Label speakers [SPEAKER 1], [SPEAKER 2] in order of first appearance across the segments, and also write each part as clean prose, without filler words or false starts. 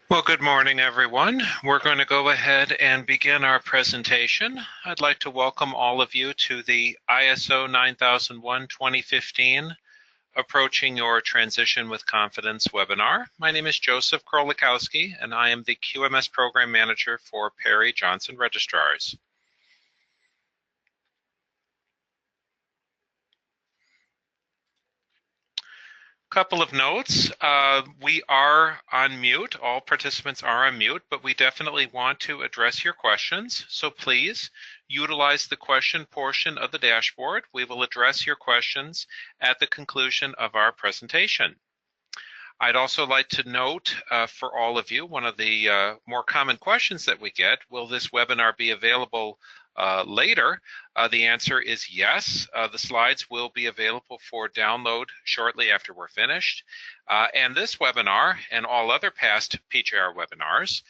[SPEAKER 1] Well, good morning, everyone. We're going to go ahead and begin our presentation. I'd like to welcome all of you to the ISO 9001-2015 Approaching Your Transition with Confidence webinar. My name is Joseph Krolikowski, and I am the QMS Program Manager for Perry Johnson Registrars. Couple of notes. We are on mute. All participants are on mute, but we definitely want to address your questions. So please utilize the question portion of the dashboard. We will address your questions at the conclusion of our presentation. I'd also like to note for all of you, one of the more common questions that we get, will this webinar be available later? The answer is yes. The slides will be available for download shortly after we're finished. And this webinar and all other past PJR webinars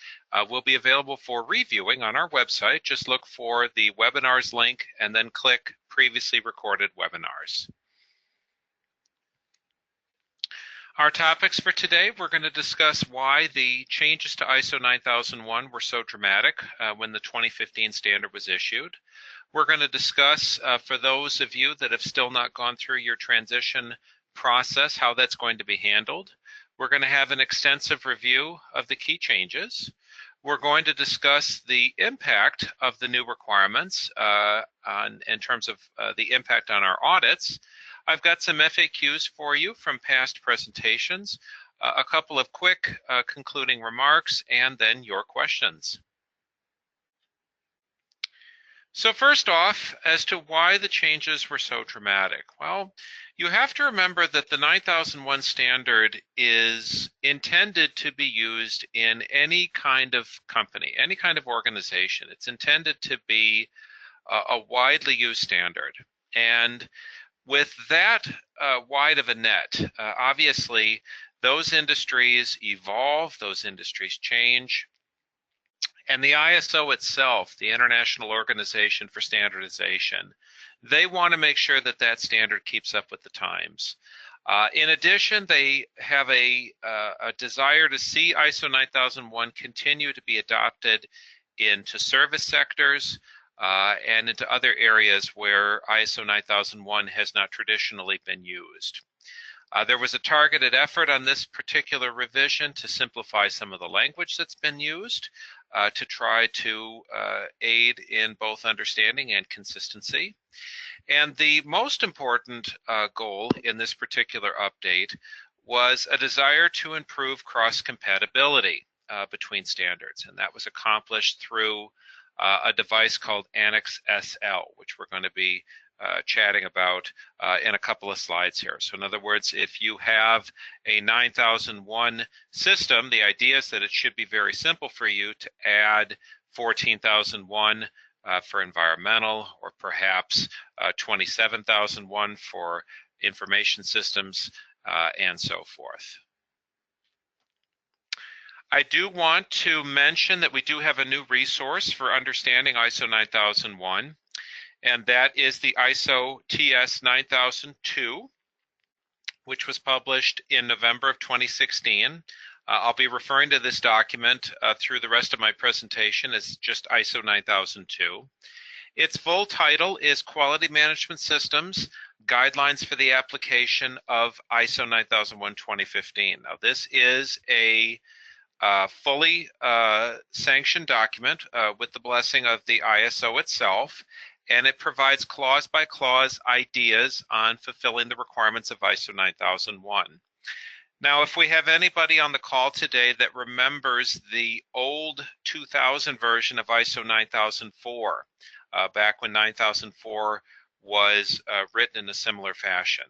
[SPEAKER 1] will be available for reviewing on our website. Just look for the webinars link and then click previously recorded webinars. Our topics for today, we're going to discuss why the changes to ISO 9001 were so dramatic when the 2015 standard was issued. We're going to discuss, for those of you that have still not gone through your transition process, how that's going to be handled. We're going to have an extensive review of the key changes. We're going to discuss the impact of the new requirements in terms of the impact on our audits. I've got some FAQs for you from past presentations, a couple of quick concluding remarks, and then your questions. So first off, as to why the changes were so dramatic. Well, you have to remember that the 9001 standard is intended to be used in any kind of company, any kind of organization. It's intended to be a widely used standard. And with that wide of a net, obviously those industries evolve, those industries change, and the ISO itself, the International Organization for Standardization, they want to make sure that that standard keeps up with the times. In addition, they have a desire to see ISO 9001 continue to be adopted into service sectors, and into other areas where ISO 9001 has not traditionally been used. There was a targeted effort on this particular revision to simplify some of the language that's been used to try to aid in both understanding and consistency. And the most important goal in this particular update was a desire to improve cross-compatibility between standards, and that was accomplished through a device called Annex A, which we're going to be chatting about in a couple of slides here. So in other words, if you have a 9001 system, the idea is that it should be very simple for you to add 14001 for environmental, or perhaps 27001 for information systems, and so forth. I do want to mention that we do have a new resource for understanding ISO 9001, and that is the ISO TS 9002, which was published in November of 2016. I'll be referring to this document through the rest of my presentation as just ISO 9002. Its full title is Quality Management Systems, Guidelines for the Application of ISO 9001-2015. Now, this is a fully sanctioned document with the blessing of the ISO itself, and it provides clause-by-clause ideas on fulfilling the requirements of ISO 9001. Now, if we have anybody on the call today that remembers the old 2000 version of ISO 9004, back when 9004 was written in a similar fashion,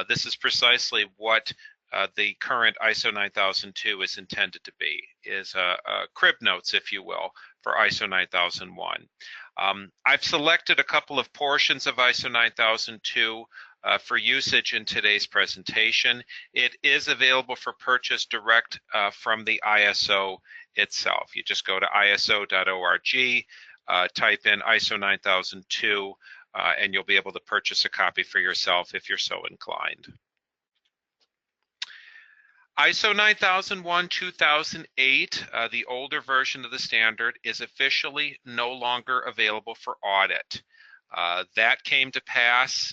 [SPEAKER 1] this is precisely what the current ISO 9002 is intended to be, is crib notes, if you will, for ISO 9001. I've selected a couple of portions of ISO 9002 for usage in today's presentation. It is available for purchase direct from the ISO itself. You just go to iso.org, type in ISO 9002, and you'll be able to purchase a copy for yourself if you're so inclined. ISO 9001-2008, the older version of the standard, is officially no longer available for audit. That came to pass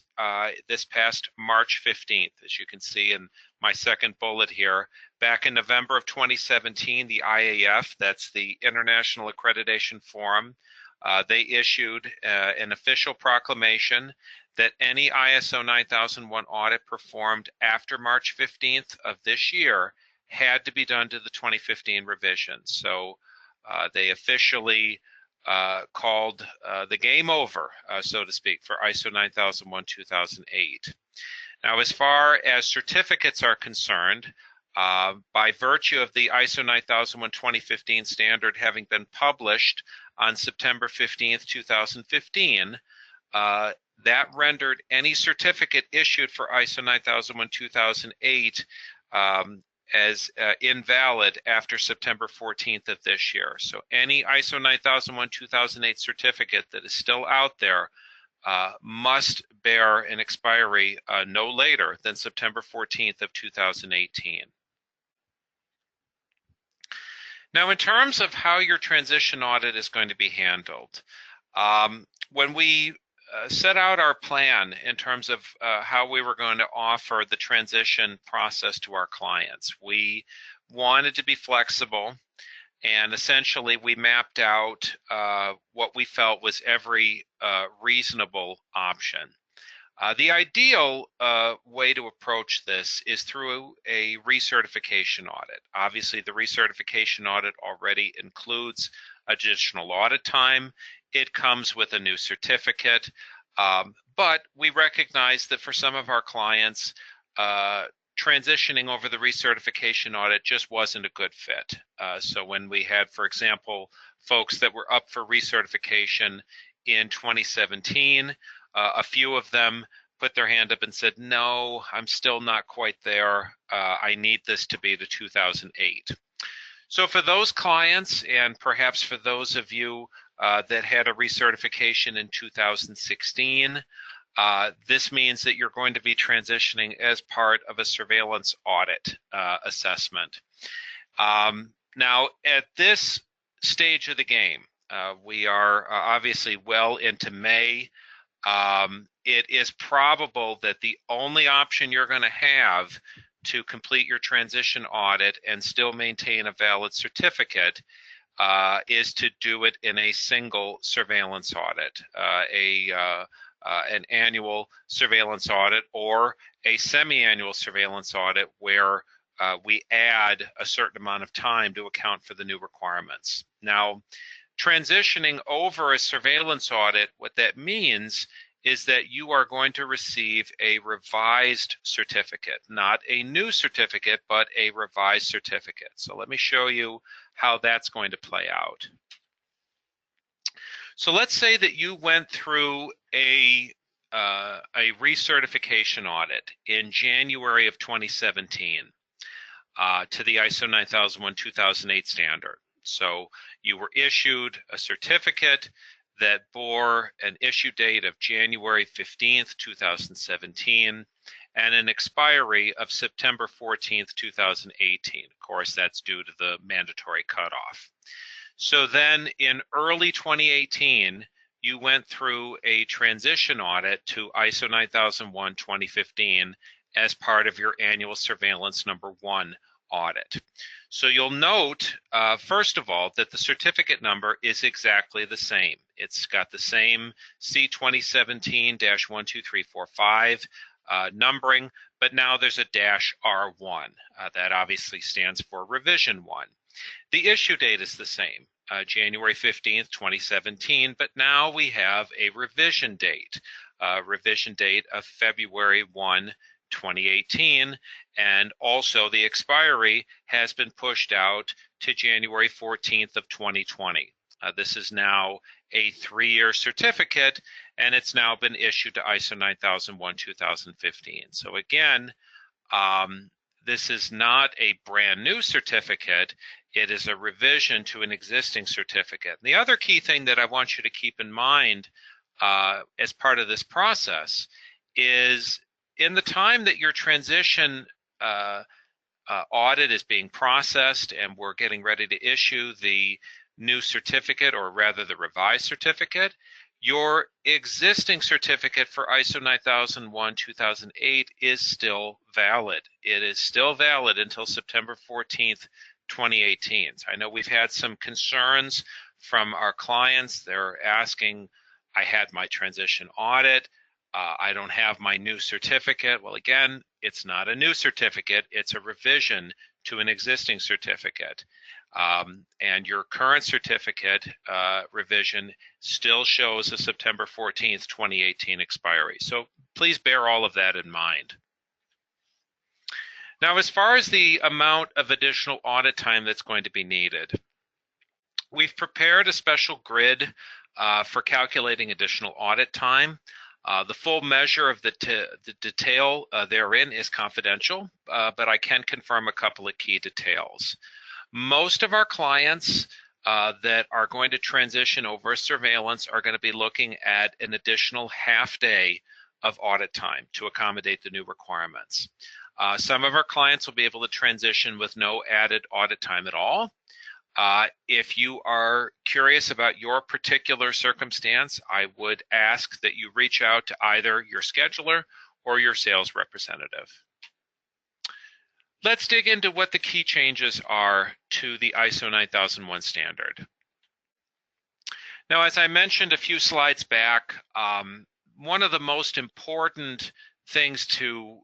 [SPEAKER 1] this past March 15th, as you can see in my second bullet here. Back in November of 2017, the IAF, that's the International Accreditation Forum, they issued an official proclamation that any ISO 9001 audit performed after March 15th of this year had to be done to the 2015 revision. So they officially called the game over, so to speak, for ISO 9001-2008. Now, as far as certificates are concerned, by virtue of the ISO 9001-2015 standard having been published on September 15th, 2015, that rendered any certificate issued for ISO 9001-2008 as invalid after September 14th of this year. So any ISO 9001-2008 certificate that is still out there must bear an expiry no later than September 14th of 2018. Now, in terms of how your transition audit is going to be handled, when we set out our plan in terms of how we were going to offer the transition process to our clients, we wanted to be flexible, and essentially we mapped out what we felt was every reasonable option. The ideal way to approach this is through a recertification audit. Obviously, the recertification audit already includes additional audit time. It comes with a new certificate, but we recognize that for some of our clients, transitioning over the recertification audit just wasn't a good fit. So when we had, for example, folks that were up for recertification in 2017, a few of them put their hand up and said, no, I'm still not quite there. I need this to be the 2008. So for those clients, and perhaps for those of you that had a recertification in 2016, this means that you're going to be transitioning as part of a surveillance audit assessment. Now, at this stage of the game, we are obviously well into May. It is probable that the only option you're going to have to complete your transition audit and still maintain a valid certificate is to do it in a single surveillance audit, an annual surveillance audit or a semi-annual surveillance audit where we add a certain amount of time to account for the new requirements. Now, transitioning over a surveillance audit, what that means is that you are going to receive a revised certificate, not a new certificate, but a revised certificate. So let me show you how that's going to play out. So let's say that you went through a recertification audit in January of 2017 to the ISO 9001-2008 standard. So you were issued a certificate that bore an issue date of January 15th, 2017, and an expiry of September 14th, 2018. Of course, that's due to the mandatory cutoff. So then in early 2018, you went through a transition audit to ISO 9001-2015 as part of your annual surveillance number 1 audit. So you'll note, first of all, that the certificate number is exactly the same. It's got the same C2017-12345 numbering, but now there's a -R1. That obviously stands for revision 1. The issue date is the same, January 15th, 2017, but now we have a revision date of February 1, 2018, and also the expiry has been pushed out to January 14th of 2020. This is now a 3-year certificate, and it's now been issued to ISO 9001-2015. So again, this is not a brand new certificate, it is a revision to an existing certificate. The other key thing that I want you to keep in mind as part of this process is in the time that your transition audit is being processed and we're getting ready to issue the new certificate, or rather the revised certificate, your existing certificate for ISO 9001-2008 is still valid. It is still valid until September 14th, 2018. So I know we've had some concerns from our clients. They're asking, I had my transition audit, I don't have my new certificate. Well, again, it's not a new certificate, it's a revision to an existing certificate. And your current certificate revision still shows a September 14th, 2018 expiry. So please bear all of that in mind. Now, as far as the amount of additional audit time that's going to be needed, we've prepared a special grid for calculating additional audit time. The full measure of the detail therein is confidential, but I can confirm a couple of key details. Most of our clients that are going to transition over surveillance are going to be looking at an additional half day of audit time to accommodate the new requirements. Some of our clients will be able to transition with no added audit time at all. If you are curious about your particular circumstance, I would ask that you reach out to either your scheduler or your sales representative. Let's dig into what the key changes are to the ISO 9001 standard. Now, as I mentioned a few slides back, one of the most important things to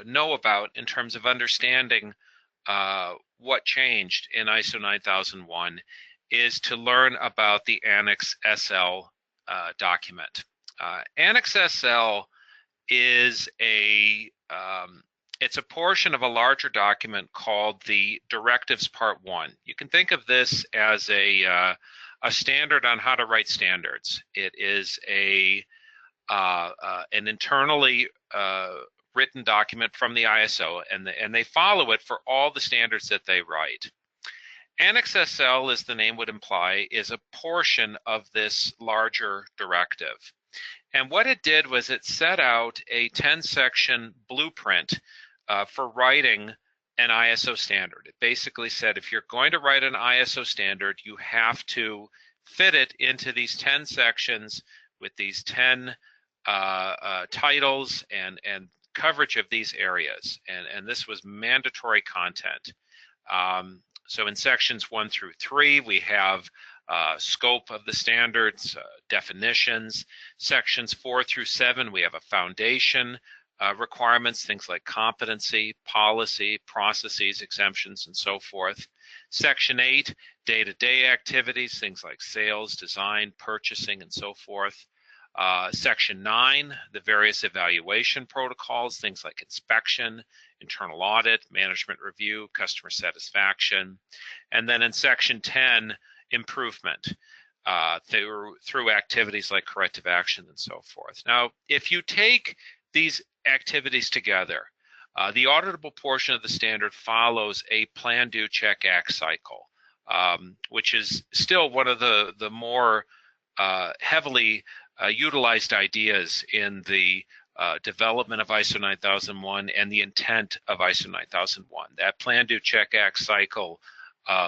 [SPEAKER 1] know about in terms of understanding what changed in ISO 9001 is to learn about the Annex SL document. Annex SL is it's a portion of a larger document called the Directives Part 1. You can think of this as a standard on how to write standards. It is an internally written document from the ISO, and they follow it for all the standards that they write. Annex SL, as the name would imply, is a portion of this larger directive. And what it did was it set out a 10-section blueprint for writing an ISO standard. It basically said if you're going to write an ISO standard, you have to fit it into these 10 sections with these 10 titles and coverage of these areas, and this was mandatory content. So in sections 1 through 3, we have scope of the standards, definitions. Sections 4 through 7, we have a foundation, requirements, things like competency, policy, processes, exemptions, and so forth. Section 8, day-to-day activities, things like sales, design, purchasing, and so forth. Section 9, the various evaluation protocols, things like inspection, internal audit, management review, customer satisfaction. And then in Section 10, improvement through activities like corrective action and so forth. Now, if you take these activities together, the auditable portion of the standard follows a plan, do, check, act cycle, which is still one of the more heavily utilized ideas in the development of ISO 9001 and the intent of ISO 9001. That plan, do, check, act cycle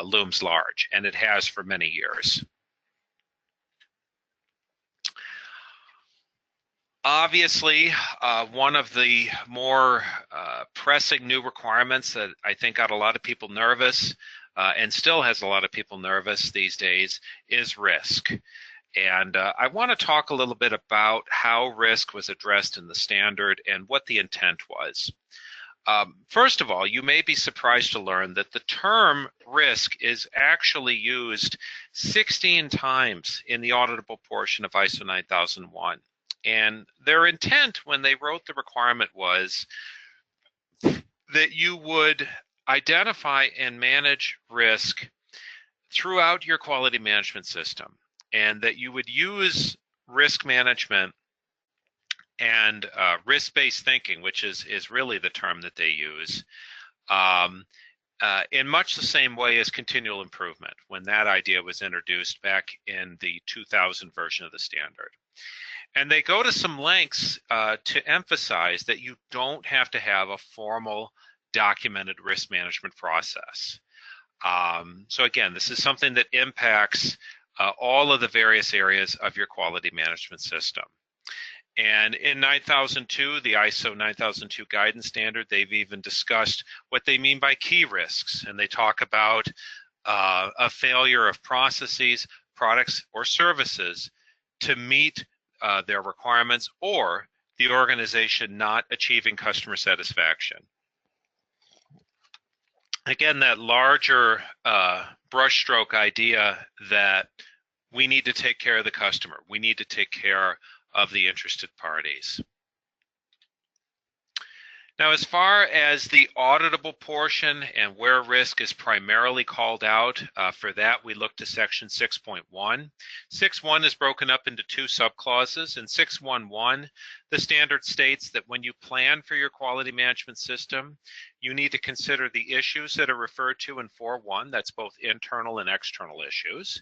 [SPEAKER 1] looms large, and it has for many years. Obviously, one of the more pressing new requirements that I think got a lot of people nervous and still has a lot of people nervous these days is risk. And I want to talk a little bit about how risk was addressed in the standard and what the intent was. First of all, you may be surprised to learn that the term risk is actually used 16 times in the auditable portion of ISO 9001. And their intent when they wrote the requirement was that you would identify and manage risk throughout your quality management system, and that you would use risk management and risk-based thinking, which is really the term that they use, in much the same way as continual improvement when that idea was introduced back in the 2000 version of the standard. And they go to some lengths to emphasize that you don't have to have a formal documented risk management process. So again, this is something that impacts all of the various areas of your quality management system. And in 9002, the ISO 9002 guidance standard, they've even discussed what they mean by key risks. And they talk about a failure of processes, products, or services to meet their requirements, or the organization not achieving customer satisfaction. Again, that larger brushstroke idea that we need to take care of the customer. We need to take care of the interested parties. Now, as far as the auditable portion and where risk is primarily called out, for that we look to section 6.1. 6.1 is broken up into two subclauses. In 6.1.1, the standard states that when you plan for your quality management system, you need to consider the issues that are referred to in 4.1, that's both internal and external issues,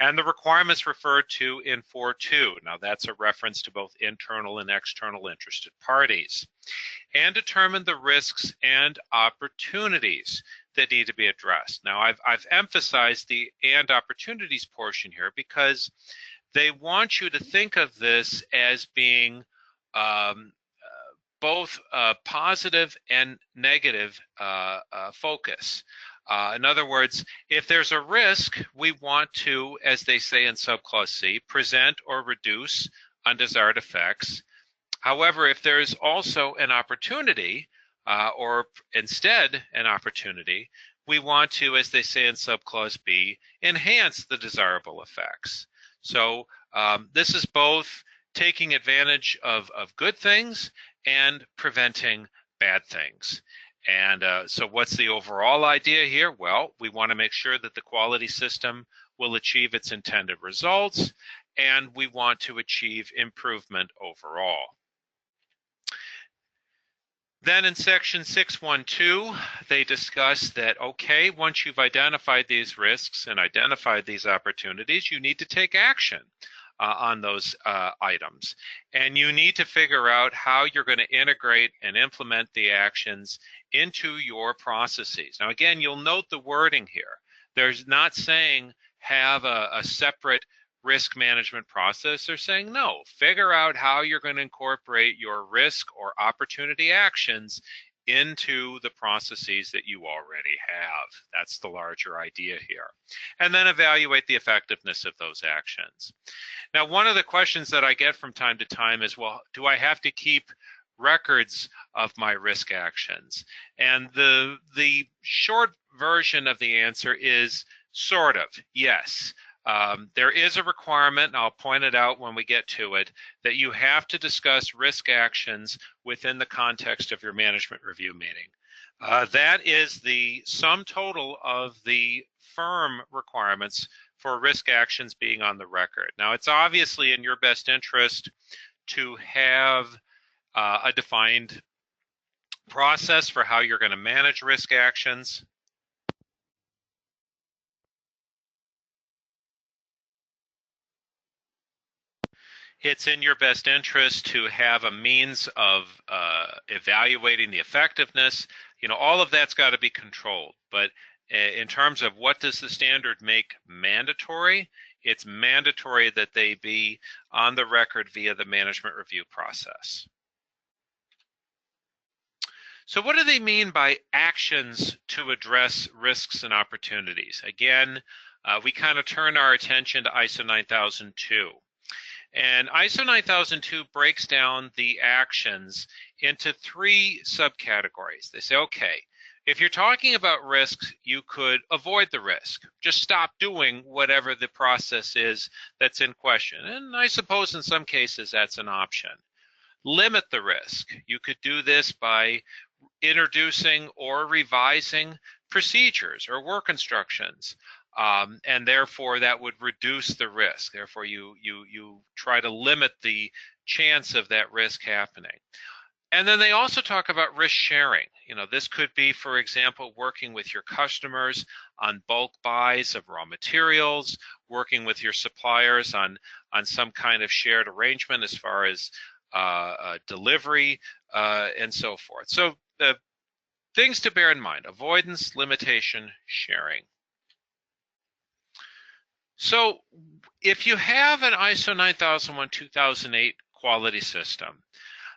[SPEAKER 1] and the requirements referred to in 4.2. Now, that's a reference to both internal and external interested parties, and determine the risks and opportunities that need to be addressed. Now, I've emphasized the and opportunities portion here because they want you to think of this as being both positive and negative focus. In other words, if there's a risk, we want to, as they say in subclause C, present or reduce undesired effects. However, if there's also an opportunity, or instead an opportunity, we want to, as they say in subclause B, enhance the desirable effects. So this is both taking advantage of good things and preventing bad things. And so what's the overall idea here? Well, we want to make sure that the quality system will achieve its intended results, and we want to achieve improvement overall. Then in section 6.1.2, they discuss that, okay, once you've identified these risks and identified these opportunities, you need to take action on those items. And you need to figure out how you're going to integrate and implement the actions into your processes. Now, again, you'll note the wording here. There's not saying have a separate risk management process. They're saying, no, figure out how you're going to incorporate your risk or opportunity actions into the processes that you already have. That's the larger idea here. And then evaluate the effectiveness of those actions. Now, one of the questions that I get from time to time is, well, do I have to keep records of my risk actions? And the short version of the answer is sort of, yes. There is a requirement, and I'll point it out when we get to it, that you have to discuss risk actions within the context of your management review meeting. That is the sum total of the firm requirements for risk actions being on the record. Now, it's obviously in your best interest to have a defined process for how you're going to manage risk actions. It's in your best interest to have a means of evaluating the effectiveness. You know, all of that's got to be controlled. But in terms of what does the standard make mandatory, it's mandatory that they be on the record via the management review process. So what do they mean by actions to address risks and opportunities? Again, we kind of turn our attention to ISO 9002. And ISO 9002 breaks down the actions into three subcategories. They say, okay, if you're talking about risks, you could avoid the risk. Just stop doing whatever the process is that's in question. And I suppose in some cases that's an option. Limit the risk. You could do this by introducing or revising procedures or work instructions. And therefore that would reduce the risk. Therefore you try to limit the chance of that risk happening. And then they also talk about risk sharing. You know, this could be, for example, working with your customers on bulk buys of raw materials, working with your suppliers on some kind of shared arrangement as far as delivery and so forth. So Things to bear in mind: avoidance, limitation, sharing. So if you have an ISO 9001-2008 quality system,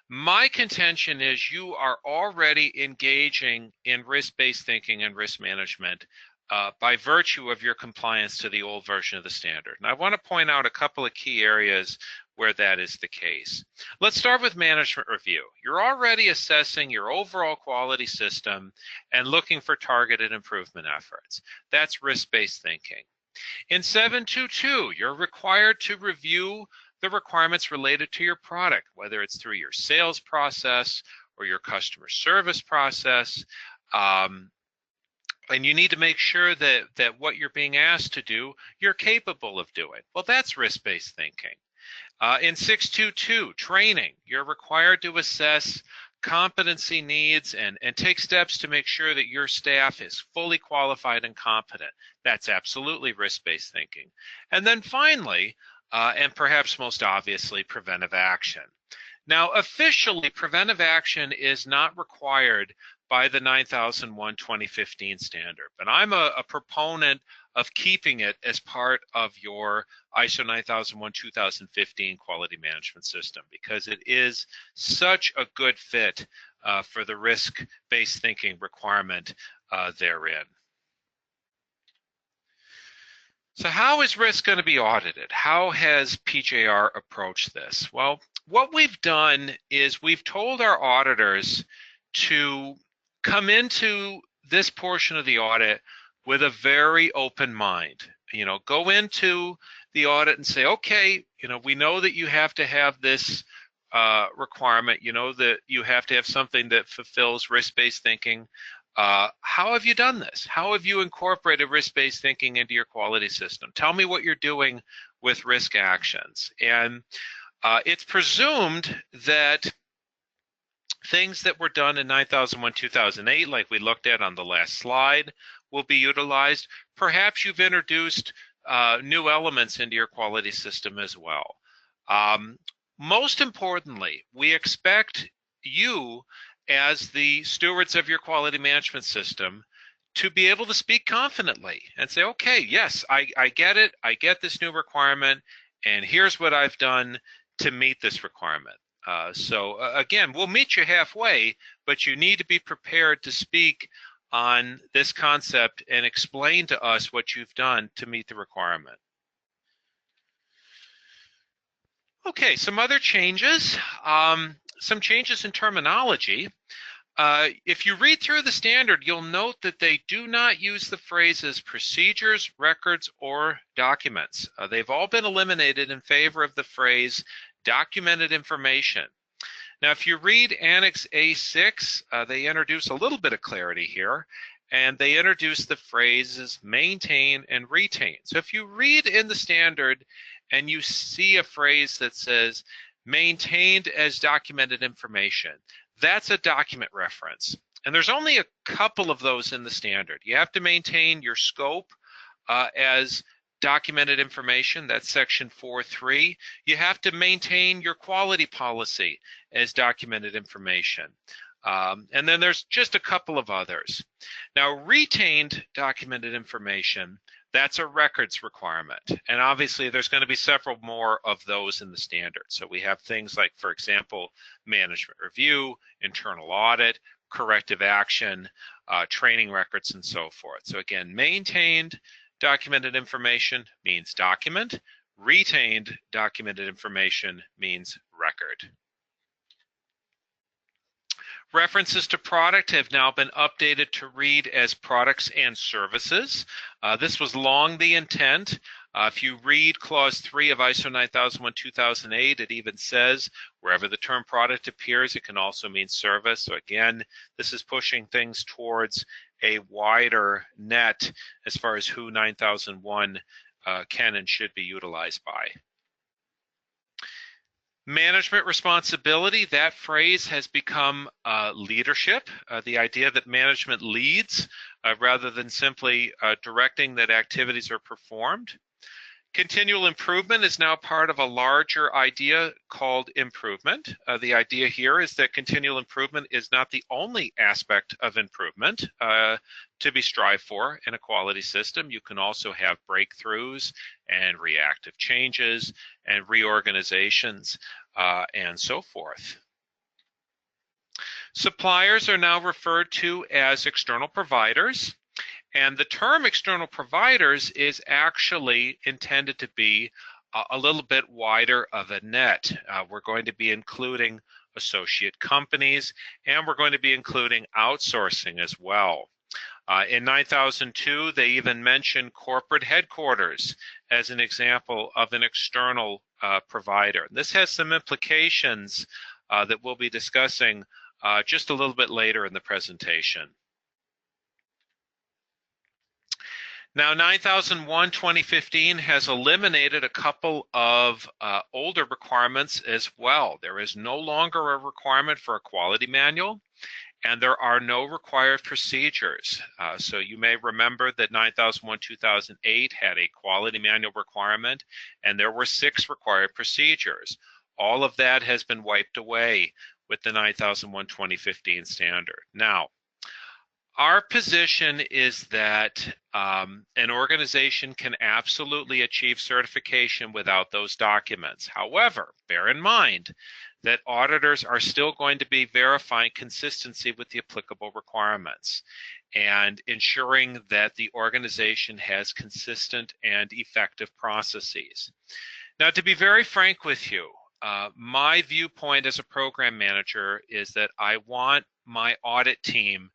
[SPEAKER 1] my contention is you are already engaging in risk-based thinking and risk management by virtue of your compliance to the old version of the standard. And I want to point out a couple of key areas where that is the case. Let's start with management review. You're already assessing your overall quality system and looking for targeted improvement efforts. That's risk-based thinking. In 722, you're required to review the requirements related to your product, whether it's through your sales process or your customer service process. And you need to make sure that what you're being asked to do, you're capable of doing. Well, that's risk-based thinking. In 622, training, you're required to assess competency needs and take steps to make sure that your staff is fully qualified and competent. That's absolutely risk-based thinking. And then finally, and perhaps most obviously, preventive action. Now, officially, preventive action is not required by the 9001-2015 standard, but I'm a proponent of keeping it as part of your ISO 9001-2015 quality management system because it is such a good fit for the risk-based thinking requirement therein. So how is risk going to be audited? How has PJR approached this? Well, what we've done is we've told our auditors to come into this portion of the audit with a very open mind. You know, go into the audit and say, okay, you know, we know that you have to have this requirement. You know that you have to have something that fulfills risk-based thinking. How have you done this? How have you incorporated risk-based thinking into your quality system? Tell me what you're doing with risk actions. And it's presumed that things that were done in 9001-2008, like we looked at on the last slide, will be utilized. Perhaps you've introduced new elements into your quality system as well. Most importantly, we expect you as the stewards of your quality management system to be able to speak confidently and say, okay, yes, I get it. I get this new requirement, and here's what I've done to meet this requirement. So again, we'll meet you halfway, but you need to be prepared to speak on this concept and explain to us what you've done to meet the requirement. Okay, some other changes. Some changes in terminology. If you read through the standard, you'll note that they do not use the phrases procedures, records, or documents. They've all been eliminated in favor of the phrase documented information. Now, if you read Annex A6, they introduce a little bit of clarity here, and they introduce the phrases maintain and retain. So if you read in the standard and you see a phrase that says maintained as documented information, that's a document reference. And there's only a couple of those in the standard. You have to maintain your scope as documented information, that's section 4.3. You have to maintain your quality policy as documented information. And then there's just a couple of others. Now, retained documented information, that's a records requirement. And obviously there's going to be several more of those in the standard. So we have things like, for example, management review, internal audit, corrective action, training records, and so forth. So again, maintained documented information means document. Retained documented information means record. References to product have now been updated to read as products and services. This was long the intent. If you read Clause 3 of ISO 9001-2008, it even says wherever the term product appears, it can also mean service. So again, this is pushing things towards a wider net as far as who 9001 can and should be utilized by. Management responsibility, that phrase has become leadership, the idea that management leads rather than simply directing that activities are performed. Continual improvement is now part of a larger idea called improvement. The idea here is that continual improvement is not the only aspect of improvement to be strived for in a quality system. You can also have breakthroughs and reactive changes and reorganizations and so forth. Suppliers are now referred to as external providers. And the term external providers is actually intended to be a little bit wider of a net. We're going to be including associate companies, and we're going to be including outsourcing as well. In 9002, they even mention corporate headquarters as an example of an external provider. This has some implications that we'll be discussing just a little bit later in the presentation. Now, 9001-2015 has eliminated a couple of older requirements as well. There is no longer a requirement for a quality manual, and there are no required procedures. So you may remember that 9001-2008 had a quality manual requirement, and there were 6 required procedures. All of that has been wiped away with the 9001-2015 standard. Now, our position is that an organization can absolutely achieve certification without those documents. However, bear in mind that auditors are still going to be verifying consistency with the applicable requirements and ensuring that the organization has consistent and effective processes. Now, to be very frank with you, my viewpoint as a program manager is that I want my audit team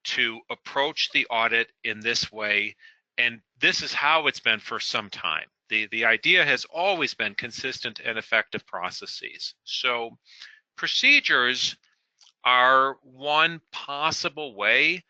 [SPEAKER 1] to approach the audit in this way, and this is how it's been for some time. The idea has always been consistent and effective processes. So procedures are one possible way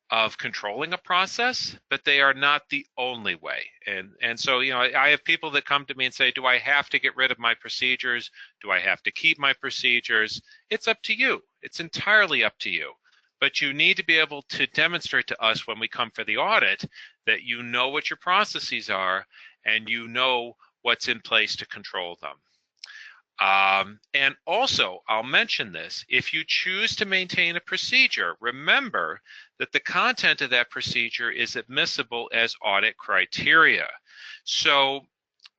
[SPEAKER 1] of controlling a process, but they are not the only way. And so, you know, I have people that come to me and say, do I have to get rid of my procedures? Do I have to keep my procedures? It's up to you. It's entirely up to you. But you need to be able to demonstrate to us when we come for the audit that you know what your processes are and you know what's in place to control them. And also, I'll mention this, if you choose to maintain a procedure, remember that the content of that procedure is admissible as audit criteria. So,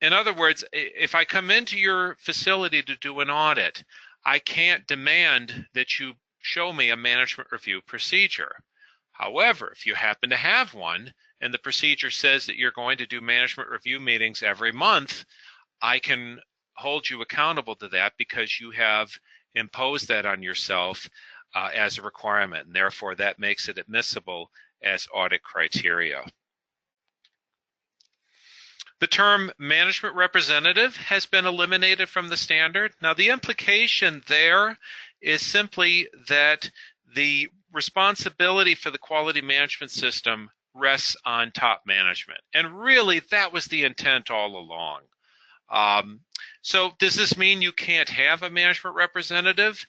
[SPEAKER 1] in other words, if I come into your facility to do an audit, I can't demand that you show me a management review procedure. However, if you happen to have one and the procedure says that you're going to do management review meetings every month, I can hold you accountable to that because you have imposed that on yourself as a requirement, and therefore that makes it admissible as audit criteria. The term management representative has been eliminated from the standard. Now, the implication there is simply that the responsibility for the quality management system rests on top management. And really, that was the intent all along. So does this mean you can't have a management representative?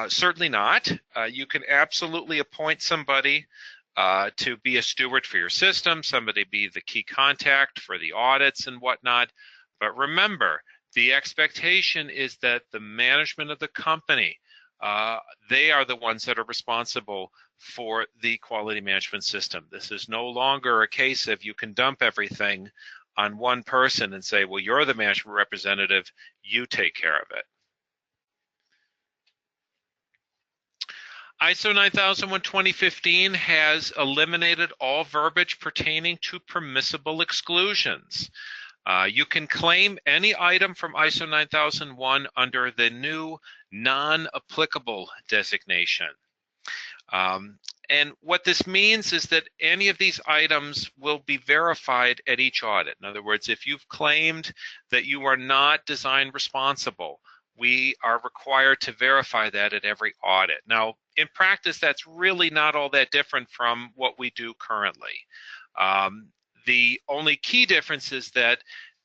[SPEAKER 1] Certainly not. You can absolutely appoint somebody to be a steward for your system, somebody be the key contact for the audits and whatnot. But remember, the expectation is that the management of the company, they are the ones that are responsible for the quality management system. This is no longer a case of you can dump everything on one person and say, well, you're the management representative, you take care of it. ISO 9001-2015 has eliminated all verbiage pertaining to permissible exclusions. You can claim any item from ISO 9001 under the new non-applicable designation. And what this means is that any of these items will be verified at each audit. In other words, if you've claimed that you are not design responsible, we are required to verify that at every audit. Now, in practice, that's really not all that different from what we do currently. The only key difference is that,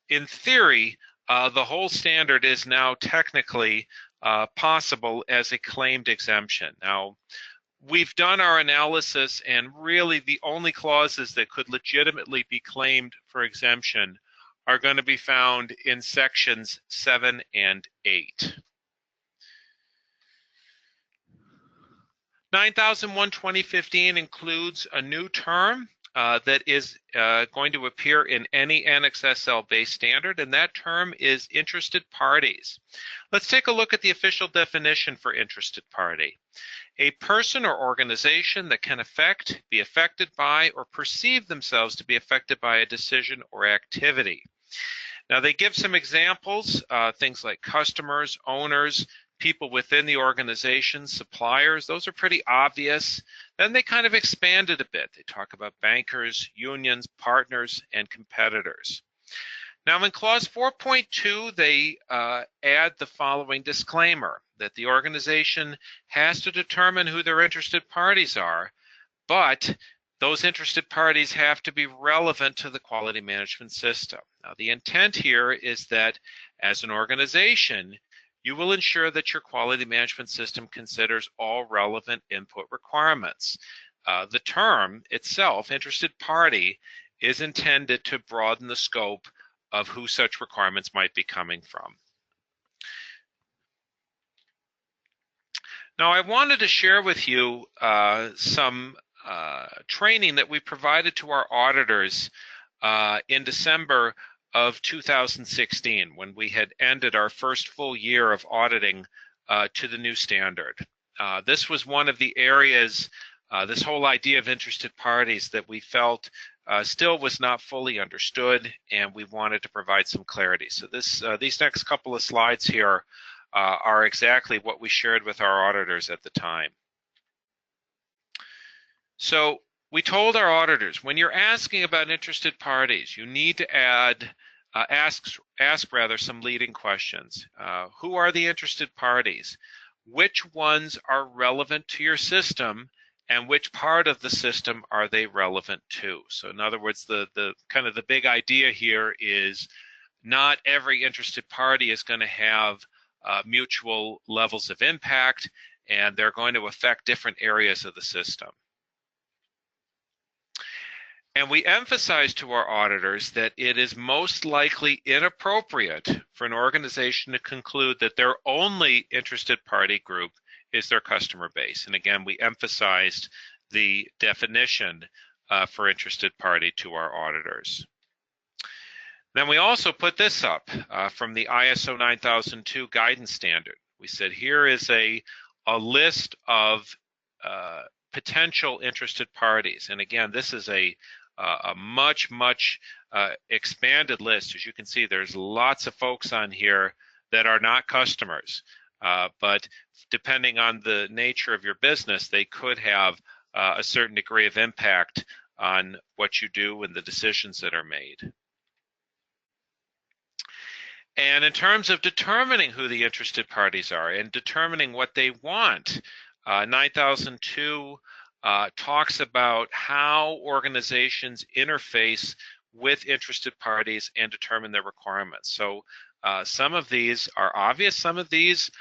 [SPEAKER 1] in theory, the whole standard is now technically possible as a claimed exemption. Now, we've done our analysis, and really the only clauses that could legitimately be claimed for exemption are going to be found in sections 7 and 8. 9001-2015 includes a new term that is going to appear in any Annex SL-based standard, and that term is interested parties. Let's take a look at the official definition for interested party. A person or organization that can be affected by, or perceive themselves to be affected by a decision or activity. Now they give some examples, things like customers, owners, people within the organization, suppliers. Those are pretty obvious. Then they kind of expanded a bit. They talk about bankers, unions, partners, and competitors. Now in clause 4.2, they add the following disclaimer, that the organization has to determine who their interested parties are, but those interested parties have to be relevant to the quality management system. Now the intent here is that as an organization, you will ensure that your quality management system considers all relevant input requirements. The term itself, interested party, is intended to broaden the scope of who such requirements might be coming from. Now I wanted to share with you some training that we provided to our auditors in December of 2016, when we had ended our first full year of auditing to the new standard. This was one of the areas, this whole idea of interested parties, that we felt still was not fully understood, and we wanted to provide some clarity. So these next couple of slides here are exactly what we shared with our auditors at the time. So we told our auditors, when you're asking about interested parties, you need to ask some leading questions. Who are the interested parties? Which ones are relevant to your system, and which part of the system are they relevant to? So in other words, the kind of the big idea here is not every interested party is going to have mutual levels of impact, and they're going to affect different areas of the system. And we emphasize to our auditors that it is most likely inappropriate for an organization to conclude that their only interested party group is their customer base. And again, we emphasized the definition for interested party to our auditors. Then we also put this up from the ISO 9002 guidance standard. We said here is a list of potential interested parties. And again, this is a much expanded list. As you can see, there's lots of folks on here that are not customers, but depending on the nature of your business, they could have a certain degree of impact on what you do and the decisions that are made. And in terms of determining who the interested parties are and determining what they want, 9002 talks about how organizations interface with interested parties and determine their requirements. So some of these are obvious, some of these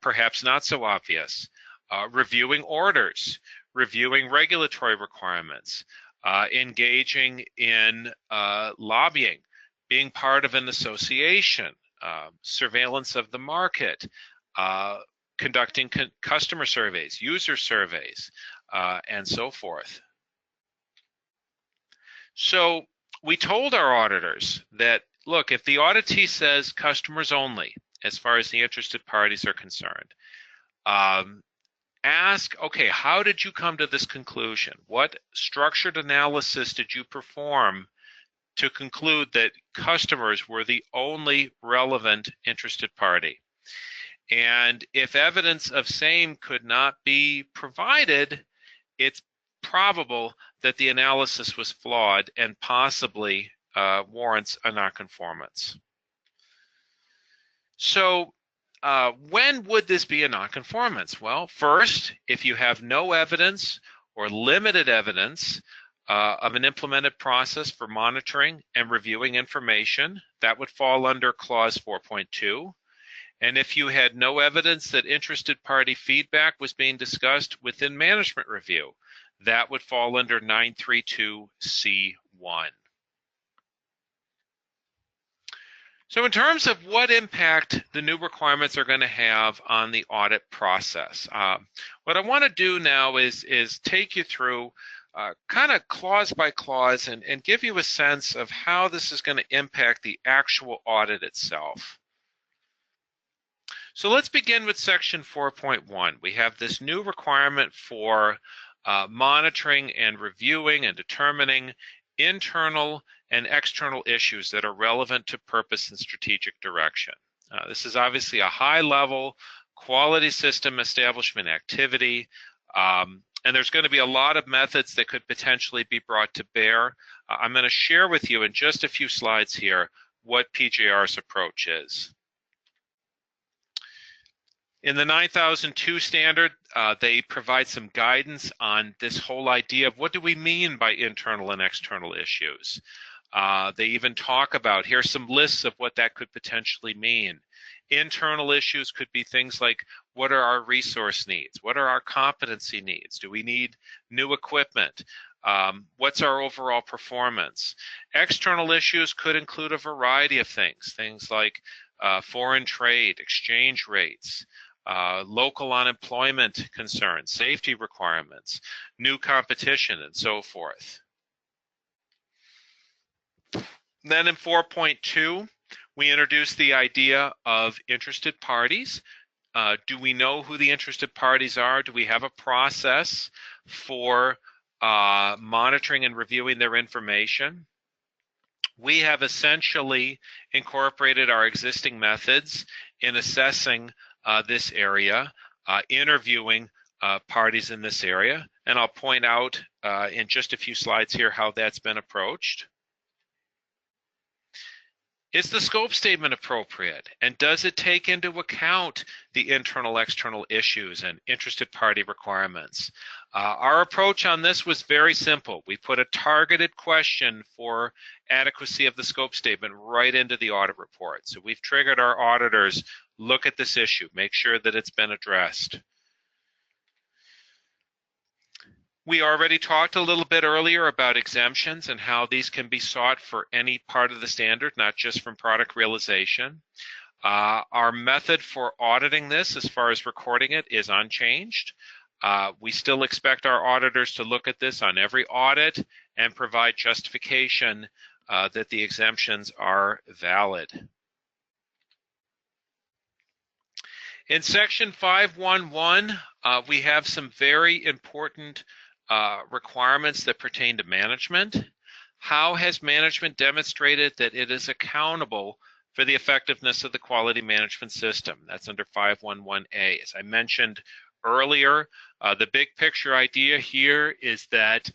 [SPEAKER 1] perhaps not so obvious. Reviewing orders, reviewing regulatory requirements, engaging in lobbying, being part of an association, surveillance of the market, conducting customer surveys, user surveys, and so forth. So we told our auditors that, look, if the auditee says customers only, as far as the interested parties are concerned, ask, okay, how did you come to this conclusion? What structured analysis did you perform to conclude that customers were the only relevant interested party? And if evidence of same could not be provided, it's probable that the analysis was flawed and possibly warrants a nonconformance. So when would this be a nonconformance? Well, first, if you have no evidence or limited evidence of an implemented process for monitoring and reviewing information, that would fall under clause 4.2. And if you had no evidence that interested party feedback was being discussed within management review, that would fall under 932C1. So in terms of what impact the new requirements are going to have on the audit process, what I want to do now is take you through kind of clause by clause and give you a sense of how this is going to impact the actual audit itself. So let's begin with section 4.1. We have this new requirement for monitoring and reviewing and determining internal and external issues that are relevant to purpose and strategic direction. This is obviously a high-level quality system establishment activity, and there's going to be a lot of methods that could potentially be brought to bear. I'm going to share with you in just a few slides here what PJR's approach is. In the 9002 standard, they provide some guidance on this whole idea of what do we mean by internal and external issues. They even talk about, here's some lists of what that could potentially mean. Internal issues could be things like, what are our resource needs? What are our competency needs? Do we need new equipment? What's our overall performance? External issues could include a variety of things like foreign trade, exchange rates, local unemployment concerns, safety requirements, new competition, and so forth. Then in 4.2, we introduce the idea of interested parties. Do we know who the interested parties are? Do we have a process for monitoring and reviewing their information? We have essentially incorporated our existing methods in assessing this area, interviewing parties in this area, and I'll point out in just a few slides here how that's been approached. Is the scope statement appropriate? And does it take into account the internal, external issues and interested party requirements? Our approach on this was very simple. We put a targeted question for adequacy of the scope statement right into the audit report. So we've triggered our auditors, look at this issue, make sure that it's been addressed. We already talked a little bit earlier about exemptions and how these can be sought for any part of the standard, not just from product realization. Our method for auditing this, as far as recording it, is unchanged. We still expect our auditors to look at this on every audit and provide justification that the exemptions are valid. In section 511, we have some very important requirements that pertain to management. How has management demonstrated that it is accountable for the effectiveness of the quality management system? That's under 511A. As I mentioned earlier, the big picture idea here is that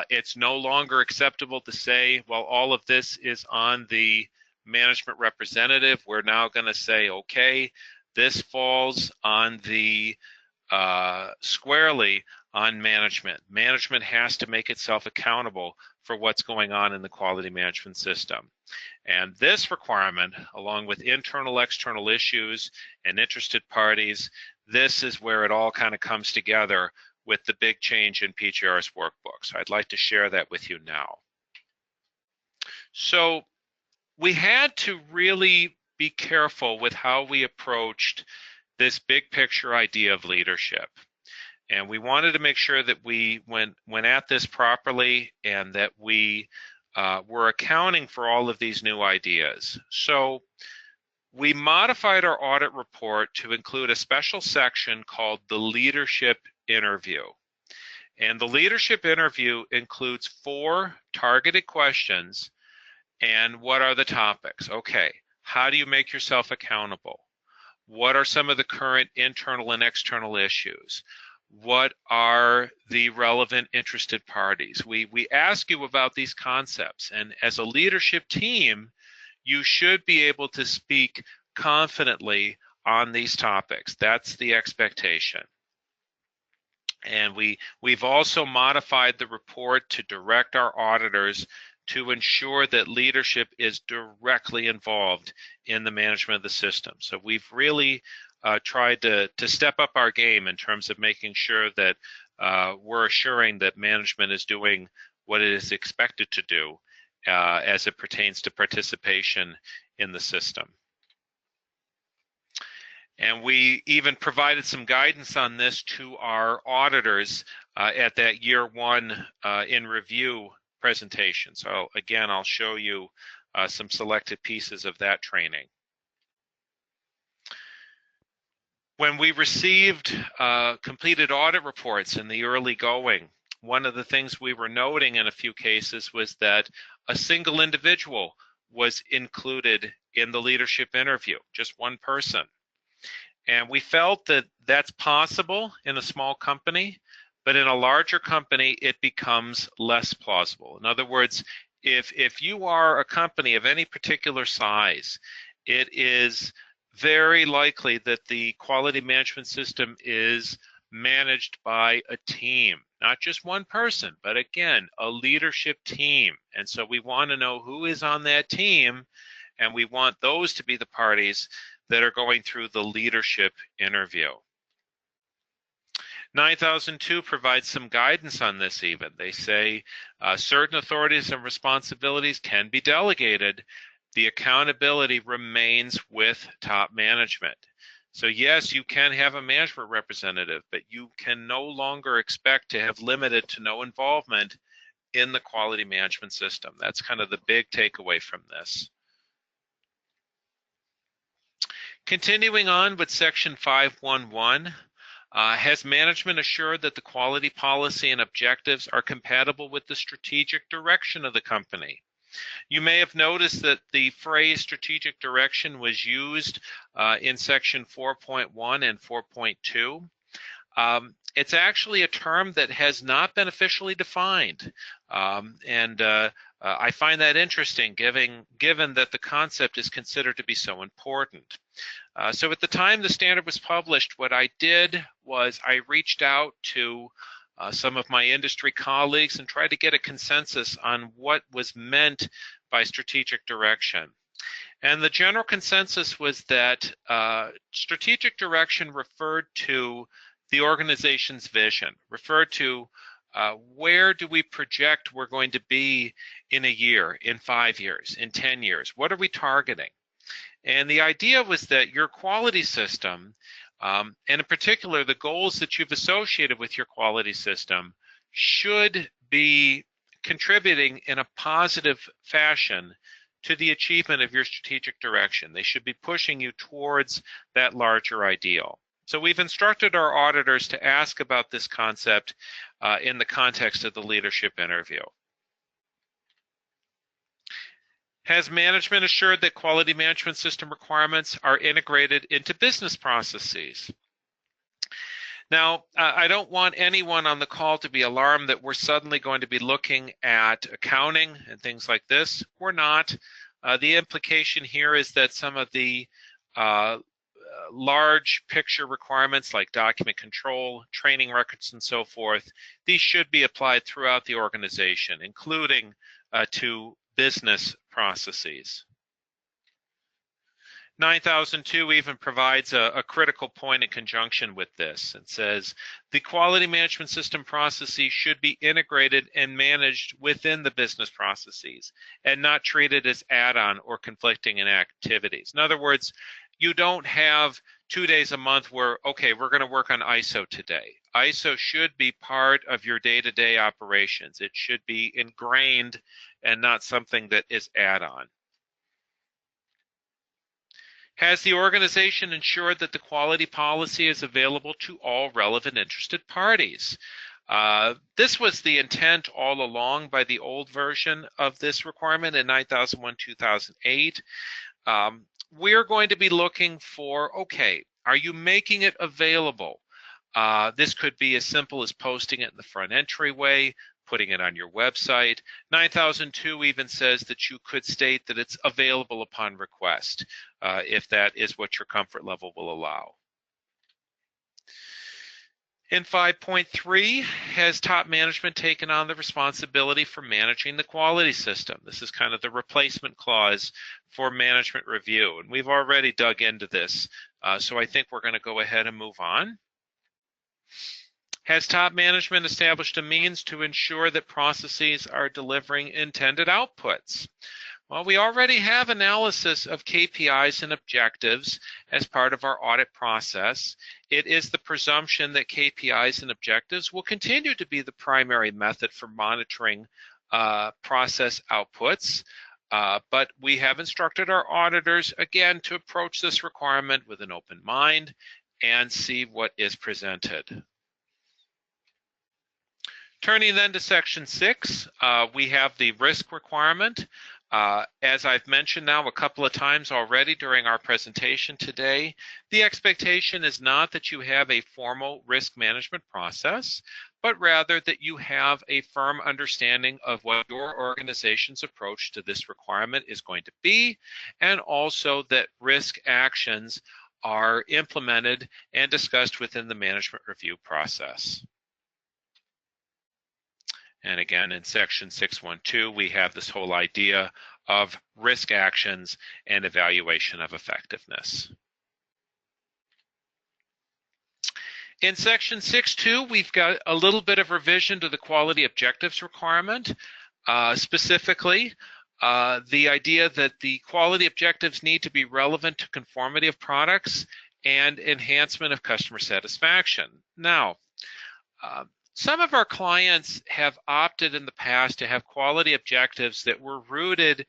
[SPEAKER 1] it's no longer acceptable to say, well, all of this is on the management representative. We're now going to say, okay, this falls on the squarely on management. Management has to make itself accountable for what's going on in the quality management system. And this requirement, along with internal, external issues and interested parties, this is where it all kind of comes together with the big change in PJR's workbook. So I'd like to share that with you now. So we had to really be careful with how we approached this big picture idea of leadership. And we wanted to make sure that we went at this properly and that we were accounting for all of these new ideas. So we modified our audit report to include a special section called the leadership interview. And the leadership interview includes 4 targeted questions. And what are the topics? Okay, how do you make yourself accountable? What are some of the current internal and external issues? What are the relevant interested parties? We ask you about these concepts, and as a leadership team, you should be able to speak confidently on these topics. That's the expectation. And we've also modified the report to direct our auditors to ensure that leadership is directly involved in the management of the system. So we've really tried to step up our game in terms of making sure that we're assuring that management is doing what it is expected to do as it pertains to participation in the system. And we even provided some guidance on this to our auditors at that year one in review presentation. So again, I'll show you some selected pieces of that training. When we received completed audit reports in the early going, one of the things we were noting in a few cases was that a single individual was included in the leadership interview, just one person. And we felt that that's possible in a small company, but in a larger company, it becomes less plausible. In other words, if you are a company of any particular size, it is very likely that the quality management system is managed by a team, not just one person, but again, a leadership team. And so we want to know who is on that team, and we want those to be the parties that are going through the leadership interview. 9002 provides some guidance on this even. They say certain authorities and responsibilities can be delegated. The accountability remains with top management. So yes, you can have a management representative, but you can no longer expect to have limited to no involvement in the quality management system. That's kind of the big takeaway from this. Continuing on with section 511, has management assured that the quality policy and objectives are compatible with the strategic direction of the company? You may have noticed that the phrase strategic direction was used in section 4.1 and 4.2. It's actually a term that has not been officially defined, I find that interesting given that the concept is considered to be so important. So at the time the standard was published, what I did was I reached out to some of my industry colleagues and tried to get a consensus on what was meant by strategic direction. And the general consensus was that strategic direction referred to the organization's vision, referred to where do we project we're going to be in a year, in 5 years, in 10 years? What are we targeting? And the idea was that your quality system, and in particular the goals that you've associated with your quality system, should be contributing in a positive fashion to the achievement of your strategic direction. They should be pushing you towards that larger ideal. So we've instructed our auditors to ask about this concept in the context of the leadership interview. Has management assured that quality management system requirements are integrated into business processes? Now, I don't want anyone on the call to be alarmed that we're suddenly going to be looking at accounting and things like this. We're not. The implication here is that some of the large picture requirements like document control, training records, and so forth, these should be applied throughout the organization, including to business processes. 9002 even provides a critical point in conjunction with this. It says, the quality management system processes should be integrated and managed within the business processes and not treated as add-on or conflicting in activities. In other words, you don't have 2 days a month where, okay, we're going to work on ISO today. ISO should be part of your day-to-day operations. It should be ingrained and not something that is add-on. Has the organization ensured that the quality policy is available to all relevant interested parties? This was the intent all along by the old version of this requirement in 9001-2008. We're going to be looking for, okay, are you making it available? This could be as simple as posting it in the front entryway, putting it on your website. 9002 even says that you could state that it's available upon request, if that is what your comfort level will allow. In 5.3, has top management taken on the responsibility for managing the quality system? This is kind of the replacement clause for management review, and we've already dug into this, so I think we're going to go ahead and move on. Has top management established a means to ensure that processes are delivering intended outputs? Well, we already have analysis of KPIs and objectives as part of our audit process. It is the presumption that KPIs and objectives will continue to be the primary method for monitoring process outputs. But we have instructed our auditors, again, to approach this requirement with an open mind and see what is presented. Turning then to section 6, we have the risk requirement. As I've mentioned now a couple of times already during our presentation today, the expectation is not that you have a formal risk management process, but rather that you have a firm understanding of what your organization's approach to this requirement is going to be, and also that risk actions are implemented and discussed within the management review process. And again, in section 6.1.2, we have this whole idea of risk actions and evaluation of effectiveness. In section 6.2, we've got a little bit of revision to the quality objectives requirement. Specifically, the idea that the quality objectives need to be relevant to conformity of products and enhancement of customer satisfaction. Now, some of our clients have opted in the past to have quality objectives that were rooted